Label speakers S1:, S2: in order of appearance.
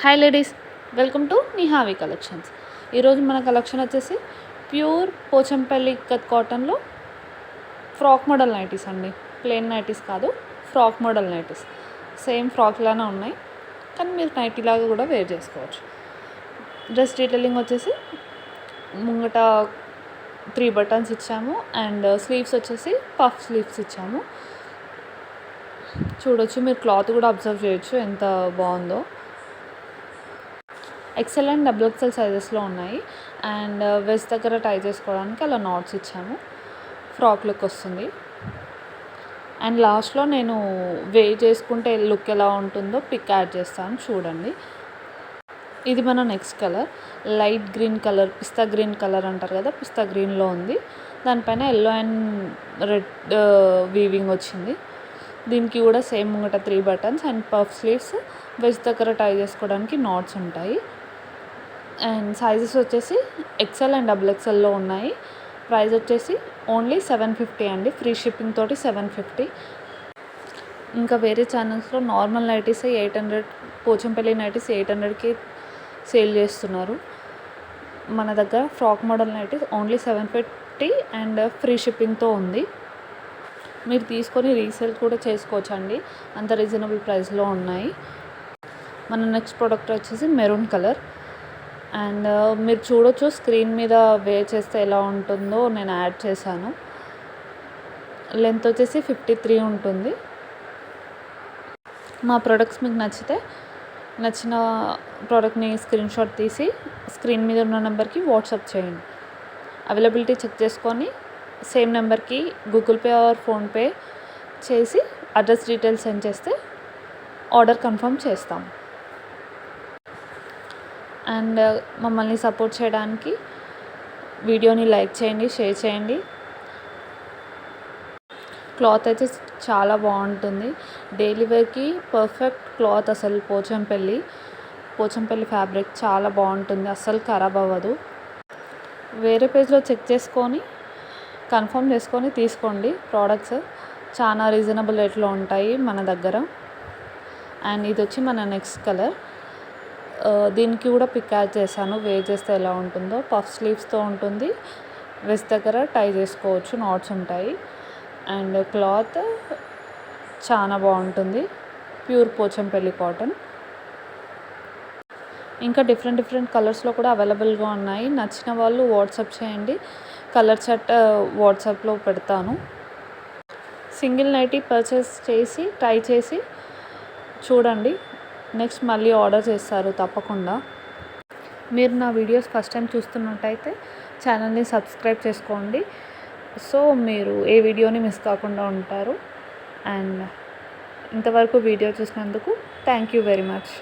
S1: Hi ladies, welcome to Nihavi collections. ఈరోజు మన collection వచ్చేసి ప్యూర్ పోచంపల్లి కాటన్లో ఫ్రాక్ మోడల్ నైటీస్ అండి. ప్లెయిన్ నైటీస్ కాదు, frock model nighties. Same frock లానే ఉన్నాయి, కానీ మీరు నైటీ లాగా కూడా వేర్ చేసుకోవచ్చు. డ్రెస్ డీటెయిలింగ్ వచ్చేసి ముంగట 3 బటన్స్ ఇచ్చాము అండ్ స్లీవ్స్ వచ్చేసి పఫ్ స్లీవ్స్ ఇచ్చాము. చూడొచ్చు, మీరు క్లాత్ కూడా అబ్జర్వ్ చేయొచ్చు ఎంత బాగుందో. ఎక్సెల్ అండ్ డబుల్ ఎక్సెల్ సైజెస్లో ఉన్నాయి అండ్ వెస్ట్ దగ్గర టై చేసుకోవడానికి అలా నాట్స్ ఇచ్చాము. ఫ్రాక్ లుక్ వస్తుంది. అండ్ లాస్ట్లో నేను వే చేసుకుంటే లుక్ ఎలా ఉంటుందో పిక్ యాడ్ చేస్తాను, చూడండి. ఇది మన next colour, light green colour, pista green colour అంటారు కదా, పిస్తా గ్రీన్లో ఉంది. దానిపైన ఎల్లో అండ్ రెడ్ వీవింగ్ వచ్చింది. దీనికి కూడా సేమ్ ముంగట 3 buttons and puff sleeves. West దగ్గర టై చేసుకోవడానికి నాట్స్ ఉంటాయి. అండ్ సైజెస్ వచ్చేసి ఎక్సెల్ అండ్ డబుల్ ఎక్సెల్లో ఉన్నాయి. ప్రైస్ వచ్చేసి ఓన్లీ 750 అండి, ఫ్రీ షిప్పింగ్ తోటి 750. ఇంకా వేరే ఛానల్స్లో నార్మల్ నైటీస్ 800, పోచంపల్లి నైటీస్ 800కి సేల్ చేస్తున్నారు. మన దగ్గర frock model nighties only 750 and free షిప్పింగ్తో ఉంది. మీరు తీసుకొని రీసేల్ కూడా చేసుకోవచ్చు అండి, అంత రీజనబుల్ ప్రైస్లో ఉన్నాయి. మన నెక్స్ట్ ప్రోడక్ట్ వచ్చేసి మెరూన్ కలర్ అండ్ మీరు చూడొచ్చు స్క్రీన్ మీద వేర్ చేస్తే ఎలా ఉంటుందో నేను యాడ్ చేశాను. లెంత్ వచ్చేసి 53 ఉంటుంది. మా ప్రోడక్ట్స్ మీకు నచ్చిన ప్రోడక్ట్ని స్క్రీన్ షాట్ తీసి స్క్రీన్ మీద ఉన్న నెంబర్కి వాట్సాప్ చేయండి. అవైలబిలిటీ చెక్ చేసుకొని సేమ్ నెంబర్కి గూగుల్ పే ఆర్ ఫోన్పే చేసి అడ్రస్ డీటెయిల్స్ సెండ్ చేస్తే ఆర్డర్ కన్ఫర్మ్ చేస్తాం. అండ్ మమ్మల్ని సపోర్ట్ చేయడానికి వీడియోని లైక్ చేయండి, షేర్ చేయండి. క్లాత్ అయితే చాలా బాగుంటుంది, డైలీ వేర్కి పర్ఫెక్ట్ క్లాత్. అసలు పోచంపల్లి ఫ్యాబ్రిక్ చాలా బాగుంటుంది, అస్సలు ఖరాబ్ అవ్వదు. వేరే పేజ్లో చెక్ చేసుకొని కన్ఫర్మ్ చేసుకొని తీసుకోండి. ప్రోడక్ట్స్ చాలా రీజనబుల్ రేట్లో ఉంటాయి మన దగ్గర. అండ్ ఇది వచ్చి మన నెక్స్ట్ కలర్. దీనికి కూడా పిక్ యాడ్ చేశాను, వేర్ చేస్తే ఎలా ఉంటుందో. పఫ్ స్లీవ్స్తో ఉంటుంది, వెస్ట్ దగ్గర టై చేసుకోవచ్చు, నాట్స్ ఉంటాయి. అండ్ క్లాత్ చాలా బాగుంటుంది, ప్యూర్ పోచంపల్లి కాటన్. ఇంకా డిఫరెంట్ కలర్స్లో కూడా అవైలబుల్గా ఉన్నాయి. నచ్చిన వాళ్ళు వాట్సాప్ చేయండి, కలర్ చార్ట్ వాట్సాప్లో పెడతాను. సింగిల్ నైటీ పర్చేస్ చేసి ట్రై చేసి చూడండి, నెక్స్ట్ మళ్ళీ ఆర్డర్ చేస్తారు తప్పకుండా. మీరు నా వీడియోస్ ఫస్ట్ టైం చూస్తున్నట్టయితే ఛానల్ని సబ్స్క్రైబ్ చేసుకోండి, సో మీరు ఏ వీడియోని మిస్ కాకుండా ఉంటారు. అండ్ ఇంతవరకు వీడియో చూసినందుకు థ్యాంక్ యూ వెరీ మచ్.